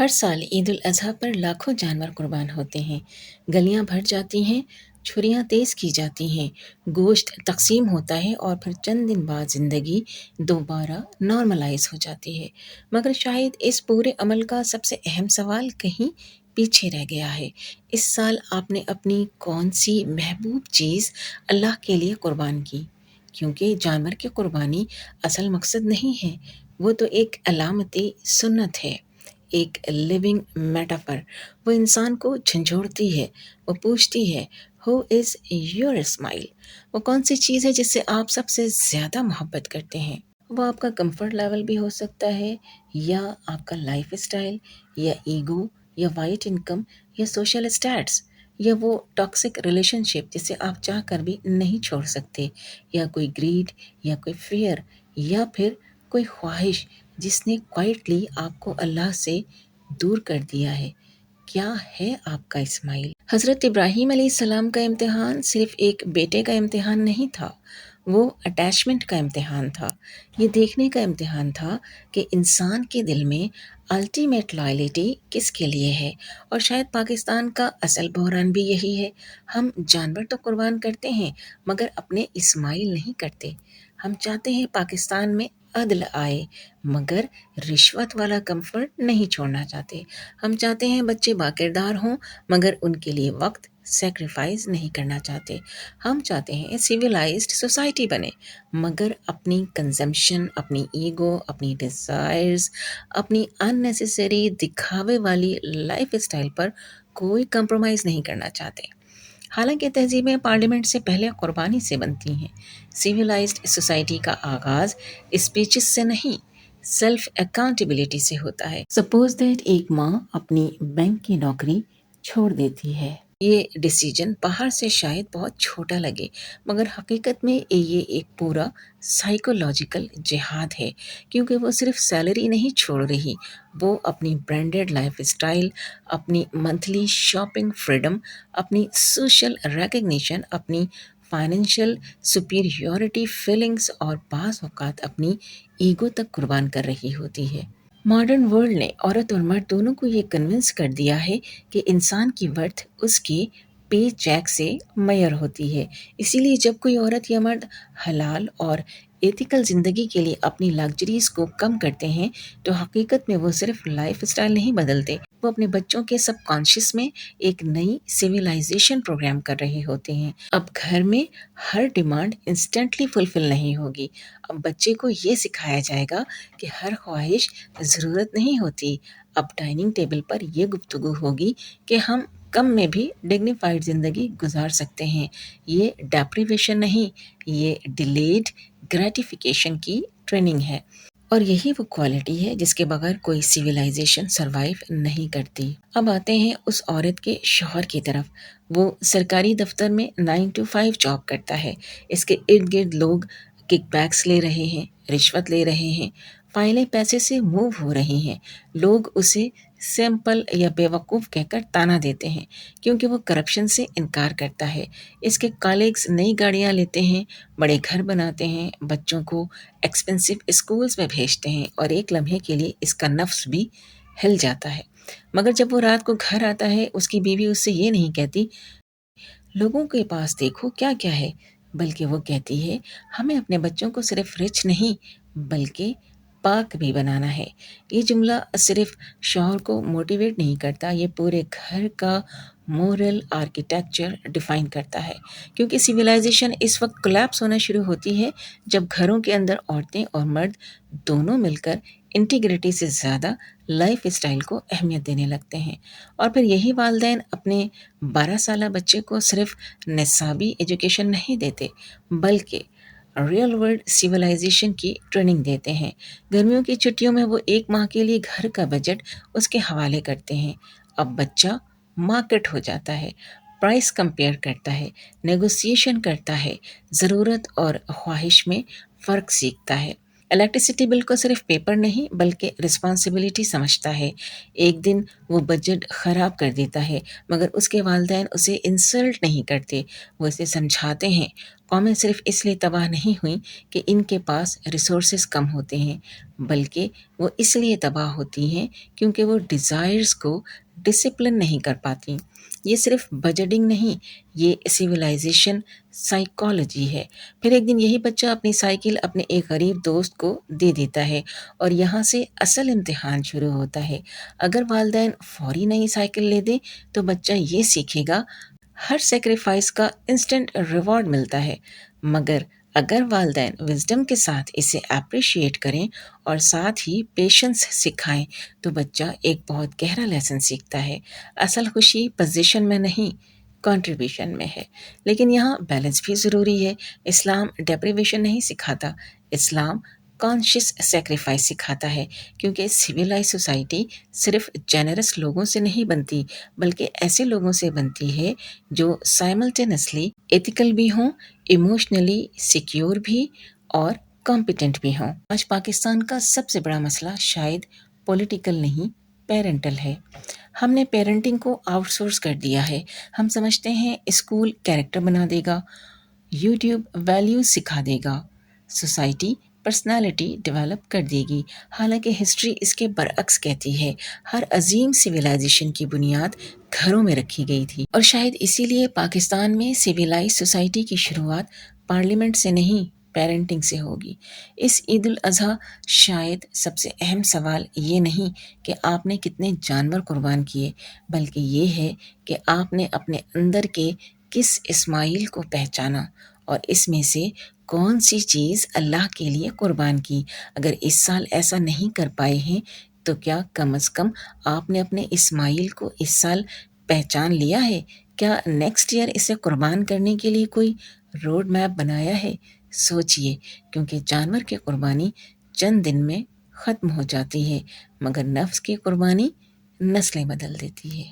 हर साल ईद उल अज़हा पर लाखों जानवर कुर्बान होते हैं। गलियां भर जाती हैं, छुरियां तेज की जाती हैं, गोश्त तकसीम होता है और फिर चंद दिन बाद ज़िंदगी दोबारा नॉर्मलाइज हो जाती है। मगर शायद इस पूरे अमल का सबसे अहम सवाल कहीं पीछे रह गया है। इस साल आपने अपनी कौन सी महबूब चीज़ अल्लाह के लिए कुर्बान की? क्योंकि जानवर की कुर्बानी असल मकसद नहीं है, वो तो एक अलामती सुन्नत है, एक लिविंग मेटाफर। वो इंसान को झंझोड़ती है, वो पूछती है, हु इज़ योर स्माइल? वो कौन सी चीज़ है जिससे आप सबसे ज़्यादा मोहब्बत करते हैं? वो आपका कंफर्ट लेवल भी हो सकता है, या आपका लाइफ स्टाइल, या ईगो, या वाइट इनकम, या सोशल स्टैट्स, या वो टॉक्सिक रिलेशनशिप जिसे आप चाह कर भी नहीं छोड़ सकते, या कोई ग्रीड, या कोई फियर, या फिर कोई ख्वाहिश जिसने क्वाइटली आपको अल्लाह से दूर कर दिया है। क्या है आपका इस्माइल? हज़रत इब्राहीम अलैहिस्सलाम का इम्तिहान सिर्फ़ एक बेटे का इम्तिहान नहीं था, वो अटैचमेंट का इम्तिहान था। ये देखने का इम्तिहान था कि इंसान के दिल में अल्टीमेट लॉयल्टी किसके लिए है। और शायद पाकिस्तान का असल बहरान भी यही है। हम जानवर तो कुर्बान करते हैं, मगर अपने इस्माइल नहीं करते। हम चाहते हैं पाकिस्तान में अदल आए, मगर रिश्वत वाला कंफर्ट नहीं छोड़ना चाहते। हम चाहते हैं बच्चे बाकिरदार हों, मगर उनके लिए वक्त सेक्रीफाइस नहीं करना चाहते। हम चाहते हैं सिविलाइज्ड सोसाइटी बने, मगर अपनी कंजम्पशन, अपनी ईगो, अपनी डिज़ायर्स, अपनी अननेसेसरी दिखावे वाली लाइफ स्टाइल पर कोई कंप्रोमाइज़ नहीं करना चाहते। हालांकि तहजीबें पार्लियामेंट से पहले कुर्बानी से बनती हैं। सिविलाइज्ड सोसाइटी का आगाज़ स्पीचेस से नहीं, सेल्फ अकाउंटेबिलिटी से होता है। सपोज दैट एक माँ अपनी बैंक की नौकरी छोड़ देती है। ये डिसीजन बाहर से शायद बहुत छोटा लगे, मगर हकीकत में ये एक पूरा साइकोलॉजिकल जिहाद है, क्योंकि वो सिर्फ सैलरी नहीं छोड़ रही, वो अपनी ब्रांडेड लाइफ स्टाइल, अपनी मंथली शॉपिंग फ्रीडम, अपनी सोशल रिकग्निशन, अपनी फाइनेंशियल सुपीरियॉरिटी फीलिंग्स और बाज़ औक़ात अपनी ईगो तक कुर्बान कर रही होती है। मॉडर्न वर्ल्ड ने औरत और मर्द दोनों को ये कन्विंस कर दिया है कि इंसान की वर्थ उसके पे चेक से मैयर होती है। इसीलिए जब कोई औरत या मर्द हलाल और एथिकल ज़िंदगी के लिए अपनी लग्जरीज़ को कम करते हैं, तो हकीकत में वो सिर्फ लाइफ स्टाइल नहीं बदलते, वो अपने बच्चों के सबकॉन्शियस में एक नई सिविलाइजेशन प्रोग्राम कर रहे होते हैं। अब घर में हर डिमांड इंस्टेंटली फुलफिल नहीं होगी। अब बच्चे को ये सिखाया जाएगा कि हर ख्वाहिश ज़रूरत नहीं होती। अब डाइनिंग टेबल पर ये गुफ्तगू होगी कि हम कम में भी डिग्निफाइड ज़िंदगी गुजार सकते हैं। ये डेप्रिवेशन नहीं, ये डिलेड ग्रेटिफिकेशन की ट्रेनिंग है। और यही वो क्वालिटी है जिसके बगैर कोई सिविलाइजेशन सरवाइव नहीं करती। अब आते हैं उस औरत के शौहर की तरफ। वो सरकारी दफ्तर में 9 to 5 जॉब करता है। इसके इर्द गिर्द लोग किकबैक्स ले रहे हैं, रिश्वत ले रहे हैं, फाइलें पैसे से मूव हो रही हैं। लोग उसे सिंपल या बेवकूफ़ कहकर ताना देते हैं, क्योंकि वो करप्शन से इनकार करता है। इसके कॉलीग्स नई गाड़ियाँ लेते हैं, बड़े घर बनाते हैं, बच्चों को एक्सपेंसिव स्कूल्स में भेजते हैं, और एक लम्हे के लिए इसका नफ्स भी हिल जाता है। मगर जब वो रात को घर आता है, उसकी बीवी उससे ये नहीं कहती, लोगों के पास देखो क्या-क्या है, बल्कि वो कहती है, हमें अपने बच्चों को सिर्फ रिच नहीं, बल्कि पाक भी बनाना है। ये जुमला सिर्फ शौहर को मोटिवेट नहीं करता, ये पूरे घर का मोरल आर्किटेक्चर डिफाइन करता है। क्योंकि सिविलाइजेशन इस वक्त कोलैप्स होना शुरू होती है जब घरों के अंदर औरतें और मर्द दोनों मिलकर इंटीग्रिटी से ज़्यादा लाइफ स्टाइल को अहमियत देने लगते हैं। और फिर यही वालिदैन अपने 12 साला बच्चे को सिर्फ निसाबी एजुकेशन नहीं देते, बल्कि रियल वर्ल्ड सिविलाइजेशन की ट्रेनिंग देते हैं। गर्मियों की छुट्टियों में वो 1 माह के लिए घर का बजट उसके हवाले करते हैं। अब बच्चा मार्केट हो जाता है, प्राइस कंपेयर करता है, नेगोशिएशन करता है, ज़रूरत और ख्वाहिश में फ़र्क सीखता है। इलेक्ट्रिसिटी बिल को सिर्फ पेपर नहीं, बल्कि रिस्पॉन्सिबिलिटी समझता है। एक दिन वो बजट ख़राब कर देता है, मगर उसके वालिदैन उसे इंसल्ट नहीं करते, वो उसे समझाते हैं, قومیں صرف اس لیے تباہ نہیں ہوئیں کہ ان کے پاس ریسورسز کم ہوتے ہیں، بلکہ وہ اس لیے تباہ ہوتی ہیں کیونکہ وہ ڈیزائرز کو ڈسپلن نہیں کر پاتی۔ یہ صرف بجٹنگ نہیں، یہ سویلائزیشن سائیکالوجی ہے۔ پھر ایک دن یہی بچہ اپنی سائیکل اپنے ایک غریب دوست کو دے دیتا ہے اور یہاں سے اصل امتحان شروع ہوتا ہے۔ اگر والدین فوری نئی سائیکل لے دیں تو بچہ یہ سیکھے گا ہر سیکریفائس کا انسٹنٹ ریوارڈ ملتا ہے، مگر اگر والدین وزڈم کے ساتھ اسے اپریشیٹ کریں اور ساتھ ہی پیشنس سکھائیں تو بچہ ایک بہت گہرا لیسن سیکھتا ہے۔ اصل خوشی پوزیشن میں نہیں، کنٹریبیوشن میں ہے۔ لیکن یہاں بیلنس بھی ضروری ہے۔ اسلام ڈیپریویشن نہیں سکھاتا، اسلام کانشیس سیکریفائس سکھاتا ہے، کیونکہ سویلائز سوسائٹی صرف جینرس لوگوں سے نہیں بنتی بلکہ ایسے لوگوں سے بنتی ہے جو سائملٹینسلی ایتھیکل بھی ہوں، ایموشنلی سیکیور بھی اور کمپیٹنٹ بھی ہوں۔ آج پاکستان کا سب سے بڑا مسئلہ شاید پولیٹیکل نہیں، پیرنٹل ہے۔ ہم نے پیرنٹنگ کو آؤٹ سورس کر دیا ہے۔ ہم سمجھتے ہیں اسکول کیریکٹر بنا دے گا، یوٹیوب ویلیوز سکھا دے گا، سوسائٹی پرسنالٹی ڈیولپ کر دے گی، حالانکہ ہسٹری اس کے برعکس کہتی ہے۔ ہر عظیم سویلائزیشن کی بنیاد گھروں میں رکھی گئی تھی، اور شاید اسی لیے پاکستان میں سویلائز سوسائٹی کی شروعات پارلیمنٹ سے نہیں، پیرنٹنگ سے ہوگی۔ اس عید الاضحیٰ شاید سب سے اہم سوال یہ نہیں کہ آپ نے کتنے جانور قربان کیے، بلکہ یہ ہے کہ آپ نے اپنے اندر کے کس اسماعیل کو پہچانا اور اس میں سے کون سی چیز اللہ کے لیے قربان کی۔ اگر اس سال ایسا نہیں کر پائے ہیں تو کیا کم از کم آپ نے اپنے اسماعیل کو اس سال پہچان لیا ہے؟ کیا نیکسٹ ایئر اسے قربان کرنے کے لیے کوئی روڈ میپ بنایا ہے؟ سوچئے، کیونکہ جانور کی قربانی چند دن میں ختم ہو جاتی ہے، مگر نفس کی قربانی نسلیں بدل دیتی ہے۔